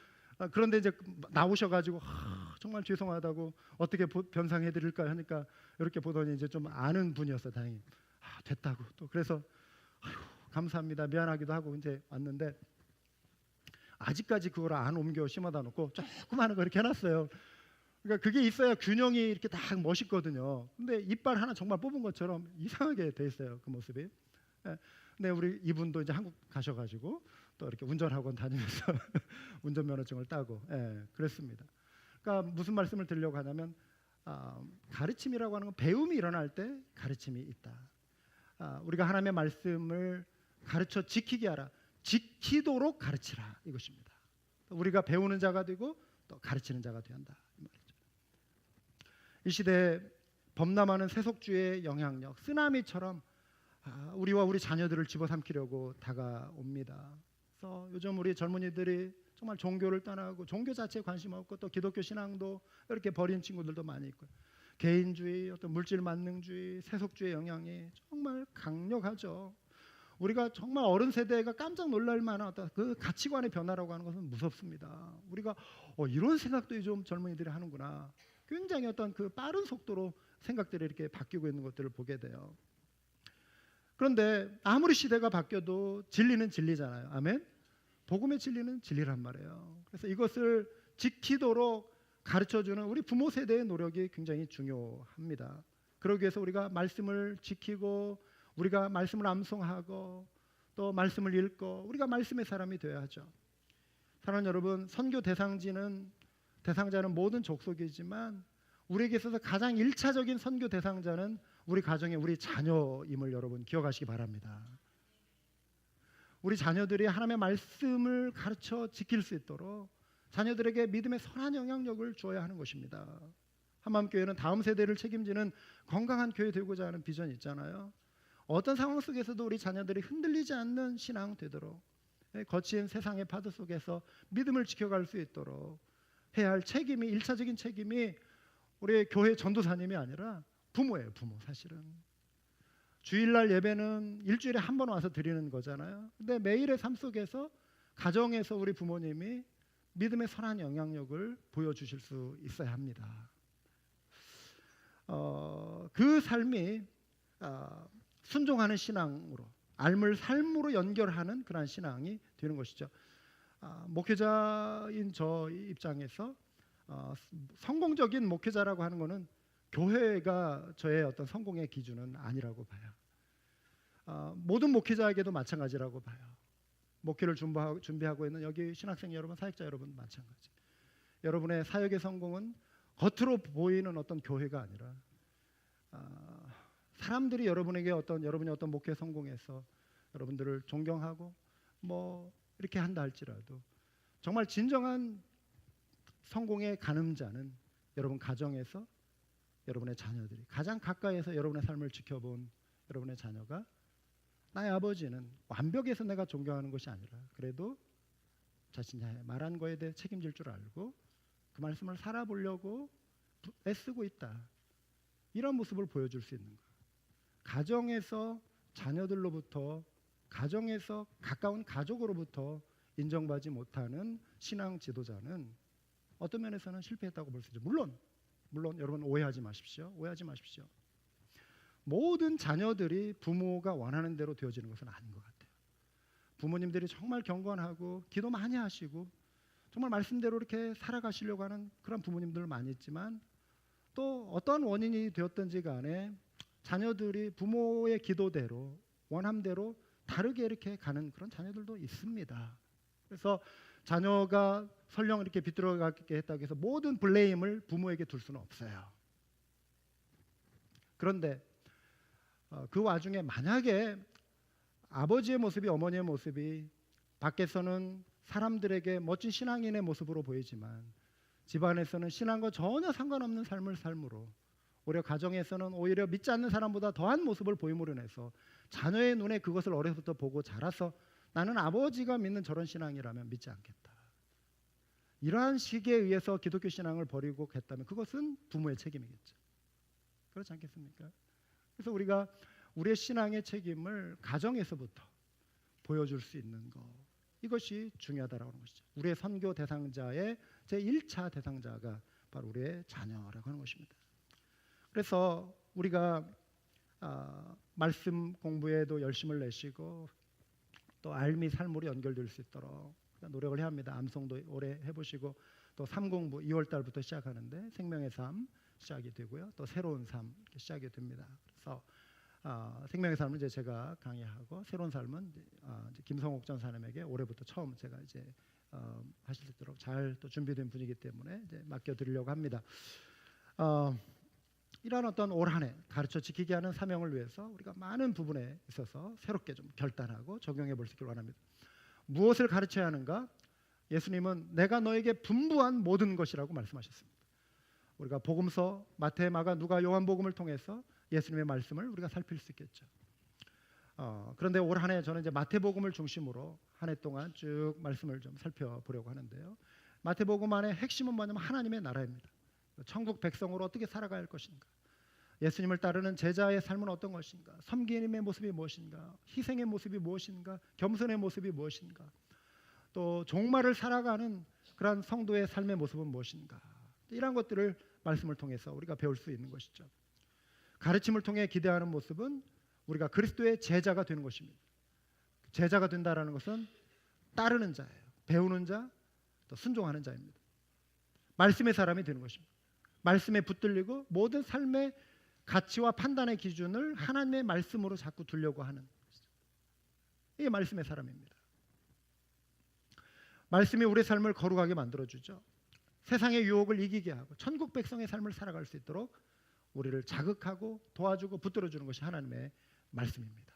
그런데 이제 나오셔가지고 정말 죄송하다고 어떻게 변상해드릴까 하니까 이렇게 보더니 이제 좀 아는 분이었어. 다행히 됐다고 또 그래서 아유, 감사합니다 미안하기도 하고 이제 왔는데 아직까지 그걸 안 옮겨 심어다 놓고 조그마한 거 이렇게 해놨어요. 그러니까 그게 있어야 균형이 이렇게 딱 멋있거든요. 근데 이빨 하나 정말 뽑은 것처럼 이상하게 돼 있어요 그 모습이. 근데 우리 이분도 이제 한국 가셔가지고 또 이렇게 운전학원 다니면서 운전면허증을 따고 그랬습니다. 그러니까 무슨 말씀을 드리려고 하냐면 가르침이라고 하는 건 배움이 일어날 때 가르침이 있다. 우리가 하나님의 말씀을 가르쳐 지키게 하라. 지키도록 가르치라 이것입니다. 우리가 배우는 자가 되고 또 가르치는 자가 되어야 한다 이 말이죠. 이 시대에 범람하는 세속주의 영향력 쓰나미처럼 우리와 우리 자녀들을 집어삼키려고 다가옵니다. 그래서 요즘 우리 젊은이들이 정말 종교를 떠나고 종교 자체에 관심 없고 또 기독교 신앙도 이렇게 버린 친구들도 많이 있고요. 개인주의, 어떤 물질 만능주의, 세속주의 영향이 정말 강력하죠. 우리가 정말 어른 세대가 깜짝 놀랄 만한 어떤 그 가치관의 변화라고 하는 것은 무섭습니다. 우리가 이런 생각도 좀 젊은이들이 하는구나. 굉장히 어떤 그 빠른 속도로 생각들이 이렇게 바뀌고 있는 것들을 보게 돼요. 그런데 아무리 시대가 바뀌어도 진리는 진리잖아요. 아멘. 복음의 진리는 진리란 말이에요. 그래서 이것을 지키도록 가르쳐주는 우리 부모 세대의 노력이 굉장히 중요합니다. 그러기 위해서 우리가 말씀을 지키고 우리가 말씀을 암송하고 또 말씀을 읽고 우리가 말씀의 사람이 되어야 하죠. 사랑하는 여러분, 선교 대상자는 모든 족속이지만 우리에게 있어서 가장 1차적인 선교 대상자는 우리 가정의 우리 자녀임을 여러분 기억하시기 바랍니다. 우리 자녀들이 하나님의 말씀을 가르쳐 지킬 수 있도록 자녀들에게 믿음의 선한 영향력을 주어야 하는 것입니다. 한마음교회는 다음 세대를 책임지는 건강한 교회 되고자 하는 비전이 있잖아요. 어떤 상황 속에서도 우리 자녀들이 흔들리지 않는 신앙 되도록 거친 세상의 파도 속에서 믿음을 지켜갈 수 있도록 해야 할 책임이 1차적인 책임이 우리 교회 전도사님이 아니라 부모예요. 부모 사실은. 주일날 예배는 일주일에 한 번 와서 드리는 거잖아요. 근데 매일의 삶 속에서 가정에서 우리 부모님이 믿음의 선한 영향력을 보여주실 수 있어야 합니다. 그 삶이 순종하는 신앙으로 삶을 삶으로 연결하는 그러한 신앙이 되는 것이죠. 목회자인 저 입장에서 성공적인 목회자라고 하는 것은 교회가 저의 어떤 성공의 기준은 아니라고 봐요. 모든 목회자에게도 마찬가지라고 봐요. 목회를 준비하고 있는 여기 신학생 여러분, 사역자 여러분 마찬가지. 여러분의 사역의 성공은 겉으로 보이는 어떤 교회가 아니라 사람들이 여러분이 어떤 목회 성공에서 여러분들을 존경하고 뭐 이렇게 한다 할지라도 정말 진정한 성공의 가늠자는 여러분 가정에서 여러분의 자녀들이 가장 가까이에서 여러분의 삶을 지켜본 여러분의 자녀가 나의 아버지는 완벽해서 내가 존경하는 것이 아니라 그래도 자신이 말한 거에 대해 책임질 줄 알고 그 말씀을 살아보려고 애쓰고 있다. 이런 모습을 보여줄 수 있는 것. 가정에서 자녀들로부터 가정에서 가까운 가족으로부터 인정받지 못하는 신앙 지도자는 어떤 면에서는 실패했다고 볼 수 있죠. 물론 여러분 오해하지 마십시오. 모든 자녀들이 부모가 원하는 대로 되어지는 것은 아닌 것 같아요. 부모님들이 정말 경건하고 기도 많이 하시고 정말 말씀대로 이렇게 살아가시려고 하는 그런 부모님들 많이 있지만 또 어떤 원인이 되었든지 간에 자녀들이 부모의 기도대로 원함대로 다르게 이렇게 가는 그런 자녀들도 있습니다. 그래서 자녀가 설령 이렇게 비뚤어가게 했다고 해서 모든 블레임을 부모에게 둘 수는 없어요. 그런데 그 와중에 만약에 아버지의 모습이 어머니의 모습이 밖에서는 사람들에게 멋진 신앙인의 모습으로 보이지만 집안에서는 신앙과 전혀 상관없는 삶을 삶으로, 오히려 가정에서는 오히려 믿지 않는 사람보다 더한 모습을 보임으로 인해서 자녀의 눈에 그것을 어려서부터 보고 자라서 나는 아버지가 믿는 저런 신앙이라면 믿지 않겠다, 이러한 식에 의해서 기독교 신앙을 버리고 했다면 그것은 부모의 책임이겠죠. 그렇지 않겠습니까? 그래서 우리가 우리의 신앙의 책임을 가정에서부터 보여줄 수 있는 것, 이것이 중요하다라고 하는 것이죠. 우리의 선교 대상자의 제1차 대상자가 바로 우리의 자녀라고 하는 것입니다. 그래서 우리가 말씀 공부에도 열심을 내시고 또 알미 삶으로 연결될 수 있도록 노력을 해야 합니다. 암송도 오래 해보시고 또 삼공부 2월 달부터 시작하는데 생명의 삶 시작이 되고요. 또 새로운 삶 시작이 됩니다. 그래서 생명의 삶은 이제 제가 강의하고 새로운 삶은 이제 김성옥 전사님에게 올해부터 처음 제가 이제 하실 수 있도록 잘 또 준비된 분이기 때문에 이제 맡겨드리려고 합니다. 이러한 어떤 올 한 해 가르쳐 지키게 하는 사명을 위해서 우리가 많은 부분에 있어서 새롭게 좀 결단하고 적용해 볼 수 있기를 원합니다. 무엇을 가르쳐야 하는가? 예수님은 내가 너에게 분부한 모든 것이라고 말씀하셨습니다. 우리가 복음서 마태, 마가, 누가, 요한복음을 통해서 예수님의 말씀을 우리가 살필 수 있겠죠. 그런데 올 한 해 저는 이제 마태복음을 중심으로 한 해 동안 쭉 말씀을 좀 살펴보려고 하는데요. 마태복음 안에 핵심은 뭐냐면 하나님의 나라입니다. 천국 백성으로 어떻게 살아가야 할 것인가, 예수님을 따르는 제자의 삶은 어떤 것인가, 섬기님의 모습이 무엇인가, 희생의 모습이 무엇인가, 겸손의 모습이 무엇인가, 또 종말을 살아가는 그러한 성도의 삶의 모습은 무엇인가, 이러한 것들을 말씀을 통해서 우리가 배울 수 있는 것이죠. 가르침을 통해 기대하는 모습은 우리가 그리스도의 제자가 되는 것입니다. 제자가 된다라는 것은 따르는 자예요. 배우는 자, 또 순종하는 자입니다. 말씀의 사람이 되는 것입니다. 말씀에 붙들리고 모든 삶의 가치와 판단의 기준을 하나님의 말씀으로 자꾸 두려고 하는 것이죠. 이게 말씀의 사람입니다. 말씀이 우리의 삶을 거룩하게 만들어주죠. 세상의 유혹을 이기게 하고 천국 백성의 삶을 살아갈 수 있도록 우리를 자극하고 도와주고 붙들어주는 것이 하나님의 말씀입니다.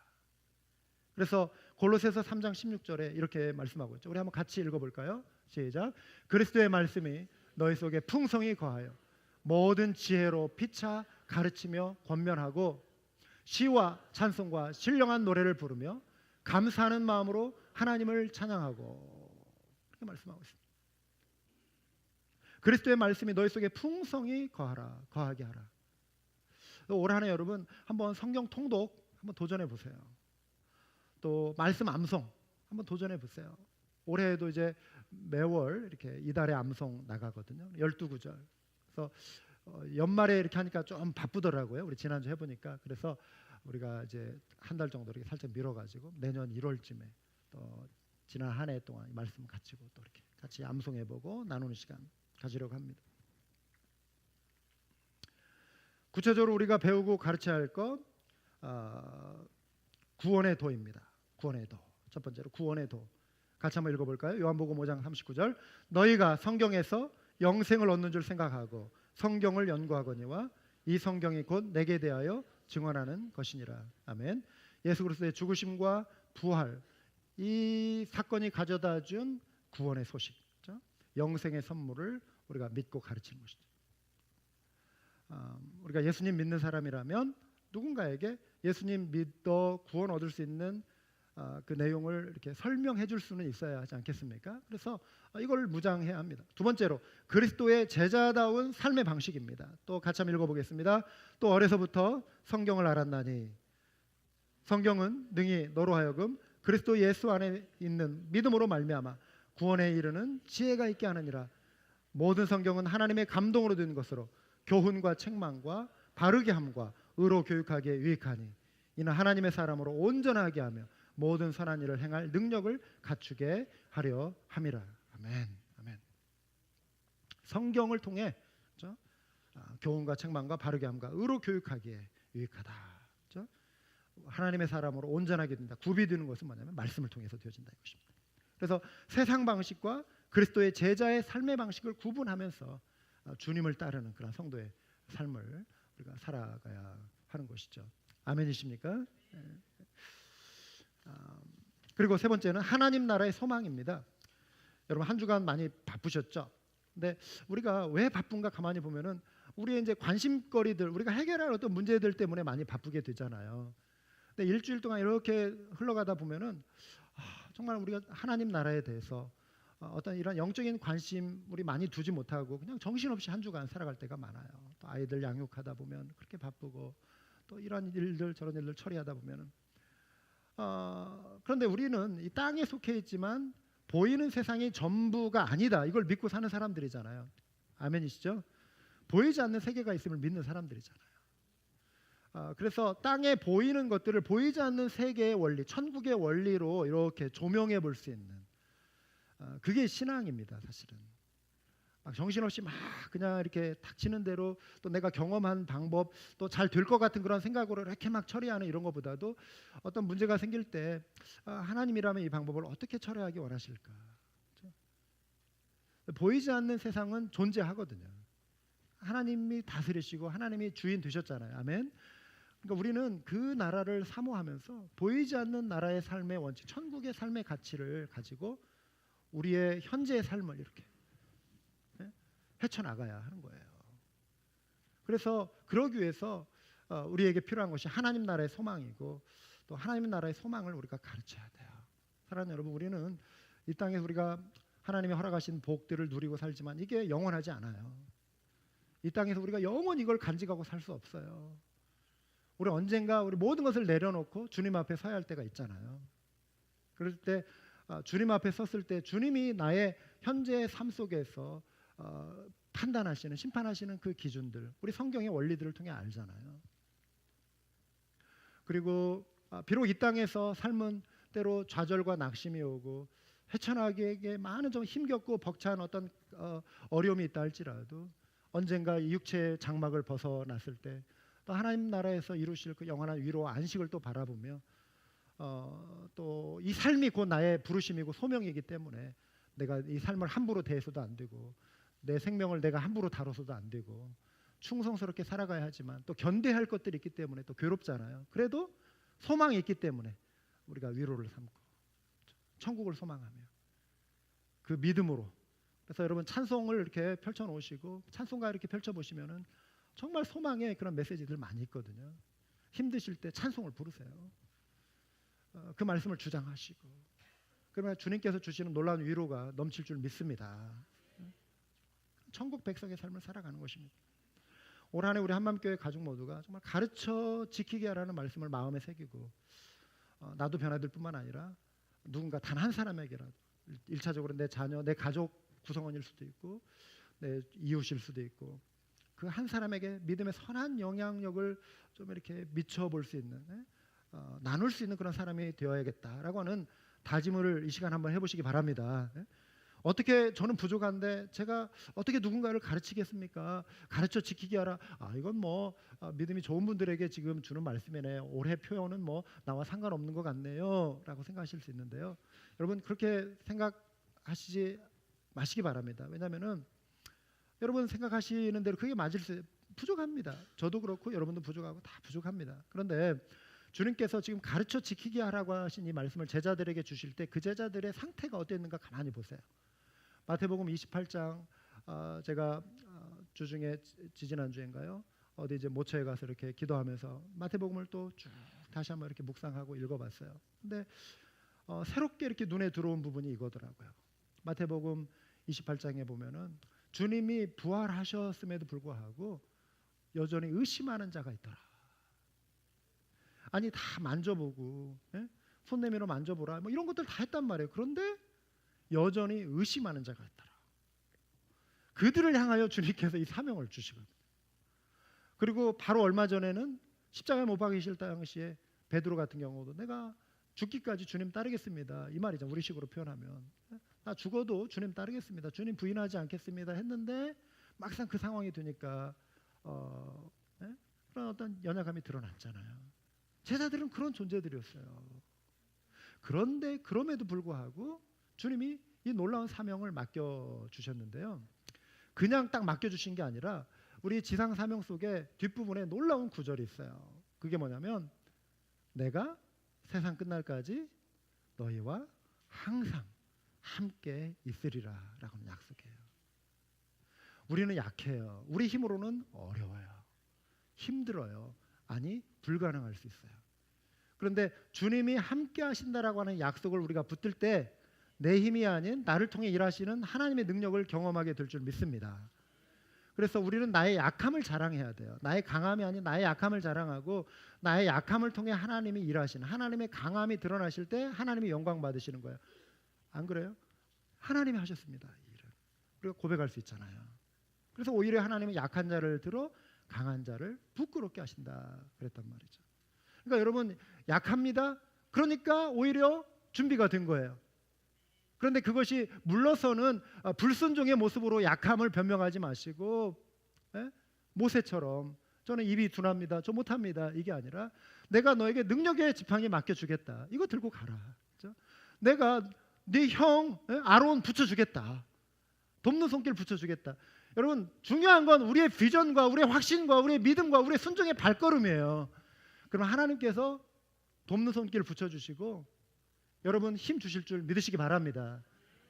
그래서 골로새서 3장 16절에 이렇게 말씀하고 있죠. 우리 한번 같이 읽어볼까요? 시작. 그리스도의 말씀이 너희 속에 풍성히 거하여 모든 지혜로 피차 가르치며 권면하고 시와 찬송과 신령한 노래를 부르며 감사하는 마음으로 하나님을 찬양하고, 그렇게 말씀하고 있습니다. 그리스도의 말씀이 너희 속에 풍성히 거하게 하라. 올 한 해 여러분 한번 성경 통독 한번 도전해 보세요. 또 말씀 암송 한번 도전해 보세요. 올해에도 이제 매월 이렇게 이달에 암송 나가거든요. 12구절. 그래서 연말에 이렇게 하니까 좀 바쁘더라고요. 우리 지난주 해보니까. 그래서 우리가 이제 한 달 정도 이렇게 살짝 미뤄가지고 내년 1월쯤에 또 지난 한 해 동안 말씀 가지고 또 이렇게 같이 암송해보고 나누는 시간 가지려고 합니다. 구체적으로 우리가 배우고 가르쳐야 할 것, 구원의 도입니다. 구원의 도. 첫 번째로 구원의 도. 같이 한번 읽어볼까요? 요한복음 5장 39절. 너희가 성경에서 영생을 얻는 줄 생각하고 성경을 연구하거니와 이 성경이 곧 내게 대하여 증언하는 것이니라. 아멘. 예수 그리스도의 죽으심과 부활, 이 사건이 가져다준 구원의 소식, 그렇죠? 영생의 선물을 우리가 믿고 가르치는 것이죠. 우리가 예수님 믿는 사람이라면 누군가에게 예수님 믿어 구원 얻을 수 있는 그 내용을 이렇게 설명해 줄 수는 있어야 하지 않겠습니까? 그래서 이걸 무장해야 합니다. 두 번째로 그리스도의 제자다운 삶의 방식입니다. 또 같이 한번 읽어보겠습니다. 또 어려서부터 성경을 알았나니 성경은 능히 너로 하여금 그리스도 예수 안에 있는 믿음으로 말미암아 구원에 이르는 지혜가 있게 하느니라. 모든 성경은 하나님의 감동으로 된 것으로 교훈과 책망과 바르게 함과 의로 교육하기에 유익하니 이는 하나님의 사람으로 온전하게 하며 모든 선한 일을 행할 능력을 갖추게 하려 함이라. 아멘. 아멘. 성경을 통해 그렇죠? 교훈과 책망과 바르게 함과 의로 교육하기에 유익하다. 그렇죠? 하나님의 사람으로 온전하게 된다. 구비되는 것은 뭐냐면 말씀을 통해서 되어진다 이것입니다. 그래서 세상 방식과 그리스도의 제자의 삶의 방식을 구분하면서 주님을 따르는 그런 성도의 삶을 우리가 살아가야 하는 것이죠. 아멘이십니까? 그리고 세 번째는 하나님 나라의 소망입니다. 여러분 한 주간 많이 바쁘셨죠? 근데 우리가 왜 바쁜가 가만히 보면은 우리의 이제 관심거리들, 우리가 해결할 어떤 문제들 때문에 많이 바쁘게 되잖아요. 근데 일주일 동안 이렇게 흘러가다 보면은 정말 우리가 하나님 나라에 대해서 어떤 이런 영적인 관심 우리 많이 두지 못하고 그냥 정신없이 한 주간 살아갈 때가 많아요. 또 아이들 양육하다 보면 그렇게 바쁘고 또 이런 일들 저런 일들 처리하다 보면은 그런데 우리는 이 땅에 속해 있지만 보이는 세상이 전부가 아니다. 이걸 믿고 사는 사람들이잖아요. 아멘이시죠? 보이지 않는 세계가 있음을 믿는 사람들이잖아요. 그래서 땅에 보이는 것들을 보이지 않는 세계의 원리, 천국의 원리로 이렇게 조명해 볼 수 있는 그게 신앙입니다. 사실은 막 정신없이 막 그냥 이렇게 닥치는 대로 또 내가 경험한 방법 또 잘 될 것 같은 그런 생각으로 이렇게 막 처리하는 이런 것보다도 어떤 문제가 생길 때 하나님이라면 이 방법을 어떻게 처리하기 원하실까? 그렇죠? 보이지 않는 세상은 존재하거든요. 하나님이 다스리시고 하나님이 주인 되셨잖아요. 아멘. 그러니까 우리는 그 나라를 사모하면서 보이지 않는 나라의 삶의 원칙, 천국의 삶의 가치를 가지고 우리의 현재의 삶을 이렇게 헤쳐나가야 하는 거예요. 그래서 그러기 위해서 우리에게 필요한 것이 하나님 나라의 소망이고 또 하나님 나라의 소망을 우리가 가르쳐야 돼요. 사랑하는 여러분, 우리는 이 땅에서 우리가 하나님이 허락하신 복들을 누리고 살지만 이게 영원하지 않아요. 이 땅에서 우리가 영원히 이걸 간직하고 살 수 없어요. 우리 언젠가 우리 모든 것을 내려놓고 주님 앞에 서야 할 때가 있잖아요. 그럴 때 주님 앞에 섰을 때 주님이 나의 현재의 삶 속에서 판단하시는 심판하시는 그 기준들 우리 성경의 원리들을 통해 알잖아요. 그리고 비록 이 땅에서 삶은 때로 좌절과 낙심이 오고 헤쳐나가기에 많은 좀 힘겹고 벅찬 어떤 어려움이 있다 할지라도 언젠가 이 육체의 장막을 벗어났을 때 또 하나님 나라에서 이루실 그 영원한 위로와 안식을 또 바라보며 또 이 삶이 곧 나의 부르심이고 소명이기 때문에 내가 이 삶을 함부로 대해서도 안 되고 내 생명을 내가 함부로 다뤄서도 안 되고 충성스럽게 살아가야 하지만 또 견뎌야 할 것들이 있기 때문에 또 괴롭잖아요. 그래도 소망이 있기 때문에 우리가 위로를 삼고 천국을 소망하며 그 믿음으로 그래서 여러분 찬송을 이렇게 펼쳐 놓으시고 찬송가 이렇게 펼쳐 보시면은 정말 소망의 그런 메시지들 많이 있거든요. 힘드실 때 찬송을 부르세요. 그 말씀을 주장하시고 그러면 주님께서 주시는 놀라운 위로가 넘칠 줄 믿습니다. 천국 백성의 삶을 살아가는 것입니다. 올 한 해 우리 한맘교회 가족 모두가 정말 가르쳐 지키게 하라는 말씀을 마음에 새기고 나도 변화될 뿐만 아니라 누군가 단 한 사람에게라도 1차적으로 내 자녀, 내 가족 구성원일 수도 있고 내 이웃일 수도 있고 그 한 사람에게 믿음의 선한 영향력을 좀 이렇게 미쳐볼 수 있는 나눌 수 있는 그런 사람이 되어야겠다라고 하는 다짐을 이 시간 한번 해보시기 바랍니다. 어떻게 저는 부족한데 제가 어떻게 누군가를 가르치겠습니까? 가르쳐 지키게 하라. 이건 뭐 믿음이 좋은 분들에게 지금 주는 말씀이네. 올해 표현은 뭐 나와 상관없는 것 같네요 라고 생각하실 수 있는데요. 여러분 그렇게 생각하시지 마시기 바랍니다. 왜냐하면은 여러분 생각하시는 대로 그게 맞을 수 부족합니다. 저도 그렇고 여러분도 부족하고 다 부족합니다. 그런데 주님께서 지금 가르쳐 지키게 하라고 하신 이 말씀을 제자들에게 주실 때 그 제자들의 상태가 어땠는가 가만히 보세요. 마태복음 28장 제가 주중에 지지난주인가요? 어디 이제 모처에 가서 이렇게 기도하면서 마태복음을 또 쭉 다시 한번 이렇게 묵상하고 읽어봤어요. 근데 새롭게 이렇게 눈에 들어온 부분이 이거더라고요. 마태복음 28장에 보면은 주님이 부활하셨음에도 불구하고 여전히 의심하는 자가 있더라. 아니 다 만져보고 손 내밀어 만져보라 뭐 이런 것들 다 했단 말이에요. 그런데 여전히 의심하는 자가 있더라. 그들을 향하여 주님께서 이 사명을 주시거든요. 그리고 바로 얼마 전에는 십자가에 못 박이실 당시에 베드로 같은 경우도 내가 죽기까지 주님 따르겠습니다. 이 말이죠. 우리식으로 표현하면 나 죽어도 주님 따르겠습니다. 주님 부인하지 않겠습니다. 했는데 막상 그 상황이 되니까 그런 어떤 연약함이 드러났잖아요. 제자들은 그런 존재들이었어요. 그런데 그럼에도 불구하고 주님이 이 놀라운 사명을 맡겨주셨는데요. 그냥 딱 맡겨주신 게 아니라 우리 지상 사명 속에 뒷부분에 놀라운 구절이 있어요. 그게 뭐냐면 내가 세상 끝날까지 너희와 함께 있으리라라고 약속해요. 우리는 약해요. 우리 힘으로는 어려워요. 힘들어요. 아니 불가능할 수 있어요. 그런데 주님이 함께 하신다라고 하는 약속을 우리가 붙들 때 내 힘이 아닌 나를 통해 일하시는 하나님의 능력을 경험하게 될 줄 믿습니다. 그래서 우리는 나의 약함을 자랑해야 돼요. 나의 강함이 아닌 나의 약함을 자랑하고 나의 약함을 통해 하나님이 일하시는 하나님의 강함이 드러나실 때 하나님이 영광 받으시는 거예요. 안 그래요? 하나님이 하셨습니다. 이 일을. 우리가 고백할 수 있잖아요. 그래서 오히려 하나님은 약한 자를 들어 강한 자를 부끄럽게 하신다 그랬단 말이죠. 그러니까 여러분 약합니다. 그러니까 오히려 준비가 된 거예요. 그런데 그것이 물러서는 불순종의 모습으로 약함을 변명하지 마시고 모세처럼 저는 입이 둔합니다. 저 못합니다. 이게 아니라 내가 너에게 능력의 지팡이 맡겨주겠다. 이거 들고 가라. 그렇죠? 내가 네 형 아론 붙여주겠다. 돕는 손길 붙여주겠다. 여러분 중요한 건 우리의 비전과 우리의 확신과 우리의 믿음과 우리의 순종의 발걸음이에요. 그럼 하나님께서 돕는 손길 붙여주시고 여러분 힘 주실 줄 믿으시기 바랍니다.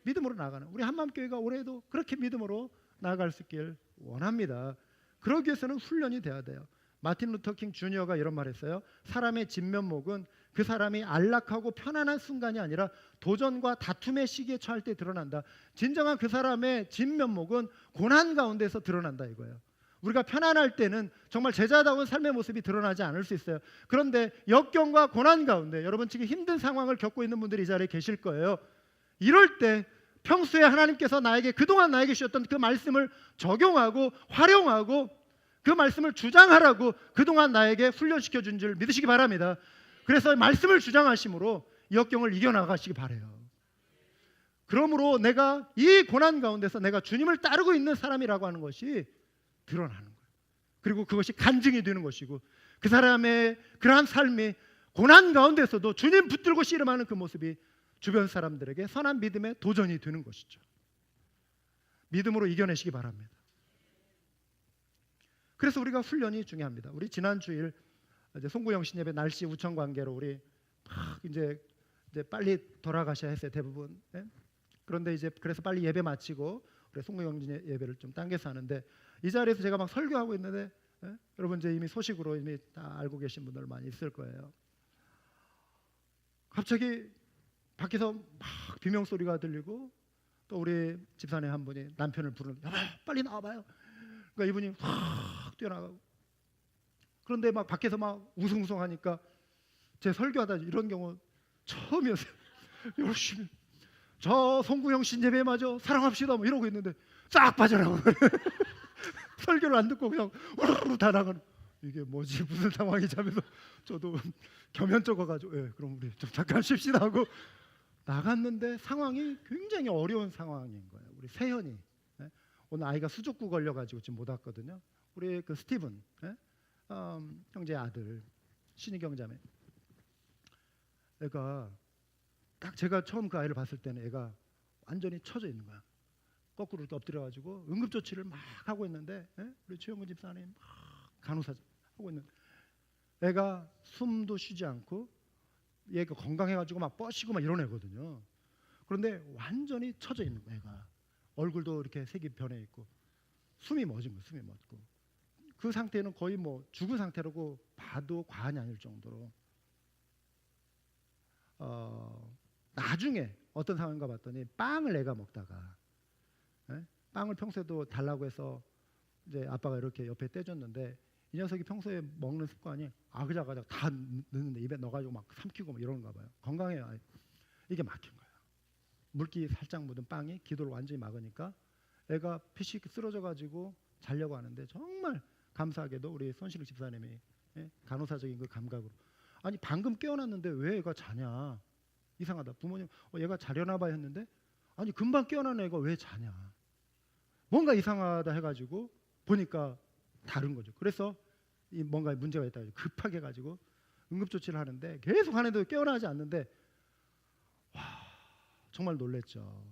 믿음으로 나아가는 우리 한마음교회가 올해도 그렇게 믿음으로 나아갈 수 있길 원합니다. 그러기 위해서는 훈련이 돼야 돼요. 마틴 루터 킹 주니어가 이런 말 했어요. 사람의 진면목은 그 사람이 안락하고 편안한 순간이 아니라 도전과 다툼의 시기에 처할 때 드러난다. 진정한 그 사람의 진면목은 고난 가운데서 드러난다 이거예요. 우리가 편안할 때는 정말 제자다운 삶의 모습이 드러나지 않을 수 있어요. 그런데 역경과 고난 가운데 여러분 지금 힘든 상황을 겪고 있는 분들이 이 자리에 계실 거예요. 이럴 때 평소에 하나님께서 그동안 나에게 주셨던 그 말씀을 적용하고 활용하고 그 말씀을 주장하라고 그동안 나에게 훈련시켜 준 줄 믿으시기 바랍니다. 그래서 말씀을 주장하심으로 이 역경을 이겨나가시기 바라요. 그러므로 내가 이 고난 가운데서 내가 주님을 따르고 있는 사람이라고 하는 것이 드러나는 거예요. 그리고 그것이 간증이 되는 것이고 그 사람의 그러한 삶이 고난 가운데서도 주님 붙들고 씨름하는 그 모습이 주변 사람들에게 선한 믿음의 도전이 되는 것이죠. 믿음으로 이겨내시기 바랍니다. 그래서 우리가 훈련이 중요합니다. 우리 지난 주일 이제 송구영 신예배 날씨 우천 관계로 우리 막 이제 빨리 돌아가셔야 했어요 대부분. 그런데 이제 그래서 빨리 예배 마치고 우리 송구영 예배를 좀 당겨서 하는데 이 자리에서 제가 막 설교하고 있는데 여러분 이제 이미 소식으로 이미 다 알고 계신 분들 많이 있을 거예요. 갑자기 밖에서 막 비명 소리가 들리고 또 우리 집사님 한 분이 남편을 부르는데 빨리 나와봐요. 그러니까 이분이 확 뛰어나가고 그런데 막 밖에서 막 웅성웅성하니까 제 설교하다 이런 경우 처음이었어요. 열심히 저 송구영 신예배 마저 사랑합시다 뭐 이러고 있는데 싹 빠져나가고 설교를 안 듣고 그냥 우르르 다 나가는 이게 뭐지 무슨 상황이지 하면서 저도 겸연쩍어가지고 그럼 우리 좀 잠깐 쉽시다 하고 나갔는데 상황이 굉장히 어려운 상황인 거예요. 우리 세현이 오늘 아이가 수족구 걸려가지고 지금 못 왔거든요. 우리 그 스티븐 형제 아들 신희경 자매 애가 딱 제가 처음 그 아이를 봤을 때는 애가 완전히 처져 있는 거야. 거꾸로 이렇게 엎드려가지고 응급조치를 막 하고 있는데 우리 최영근 집사님 막 간호사 하고 있는데 애가 숨도 쉬지 않고 얘가 건강해가지고 막 뻗시고 막 이런 애거든요. 그런데 완전히 처져 있는 거야. 애가 얼굴도 이렇게 색이 변해 있고 숨이 멎은 거야. 숨이 멎고 그 상태는 거의 뭐 죽은 상태라고 봐도 과언이 아닐 정도로 나중에 어떤 상황인가 봤더니 빵을 애가 먹다가 빵을 평소에도 달라고 해서 이제 아빠가 이렇게 옆에 떼줬는데 이 녀석이 평소에 먹는 습관이 아그작아작 다 넣는데 입에 넣어가지고 막 삼키고 막 이러는가 봐요. 건강해요. 이게 막힌 거예요. 물기 살짝 묻은 빵이 기도를 완전히 막으니까 애가 피식 쓰러져가지고 자려고 하는데 정말 감사하게도 우리 손실욱 집사님이 간호사적인 그 감각으로 아니 방금 깨어났는데 왜 애가 자냐 이상하다. 부모님 얘가 자려나 봐 했는데 아니 금방 깨어난 애가 왜 자냐 뭔가 이상하다 해가지고 보니까 다른 거죠. 그래서 이 뭔가 문제가 있다 급하게 가지고 응급조치를 하는데 계속 하는데도 깨어나지 않는데 와 정말 놀랬죠.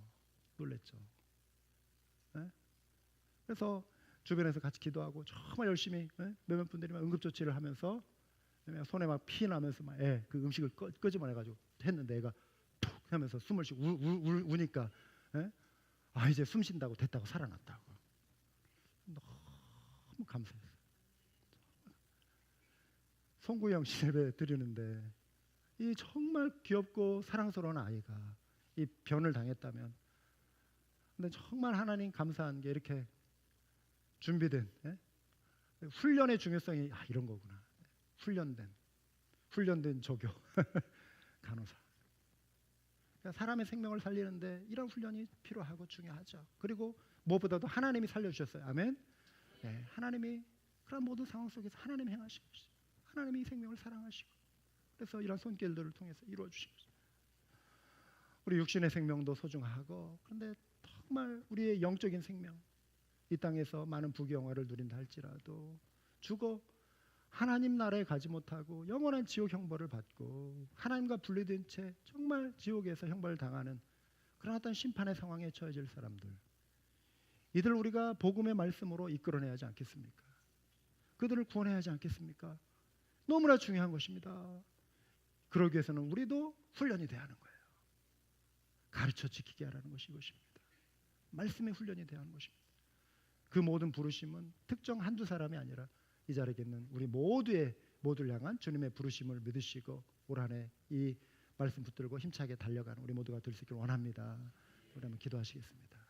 그래서 주변에서 같이 기도하고 정말 열심히 몇몇 분들이 막 응급조치를 하면서 손에 막 피 나면서 막 그 음식을 끄집어내가지고 했는데 애가 푹 하면서 숨을 쉬고 우니까 예? 아 이제 숨 쉰다고 됐다고 살아났다고 너무 감사했어요. 송구영 씨 예배 드리는데 이 정말 귀엽고 사랑스러운 아이가 이 변을 당했다면 근데 정말 하나님 감사한 게 이렇게 준비된 예? 훈련의 중요성이 이런 거구나. 훈련된 조교 간호사. 그러니까 사람의 생명을 살리는데 이런 훈련이 필요하고 중요하죠. 그리고 무엇보다도 하나님이 살려주셨어요. 아멘. 네, 하나님이 그런 모든 상황 속에서 하나님이 행하신 것이죠. 하나님이 생명을 사랑하시고 그래서 이런 손길들을 통해서 이루어 주신 것이죠. 우리 육신의 생명도 소중하고 그런데 정말 우리의 영적인 생명 이 땅에서 많은 부귀영화를 누린다 할지라도 죽어 하나님 나라에 가지 못하고 영원한 지옥 형벌을 받고 하나님과 분리된 채 정말 지옥에서 형벌을 당하는 그런 어떤 심판의 상황에 처해질 사람들 이들 우리가 복음의 말씀으로 이끌어내야 하지 않겠습니까? 그들을 구원해야 하지 않겠습니까? 너무나 중요한 것입니다. 그러기 위해서는 우리도 훈련이 돼야 하는 거예요. 가르쳐 지키게 하라는 것이 이것입니다. 말씀의 훈련이 돼야 하는 것입니다. 그 모든 부르심은 특정 한두 사람이 아니라 이 자리에 있는 우리 모두를 향한 주님의 부르심을 믿으시고 올 한 해 이 말씀 붙들고 힘차게 달려가는 우리 모두가 될 수 있기를 원합니다. 우리 한번 기도하시겠습니다.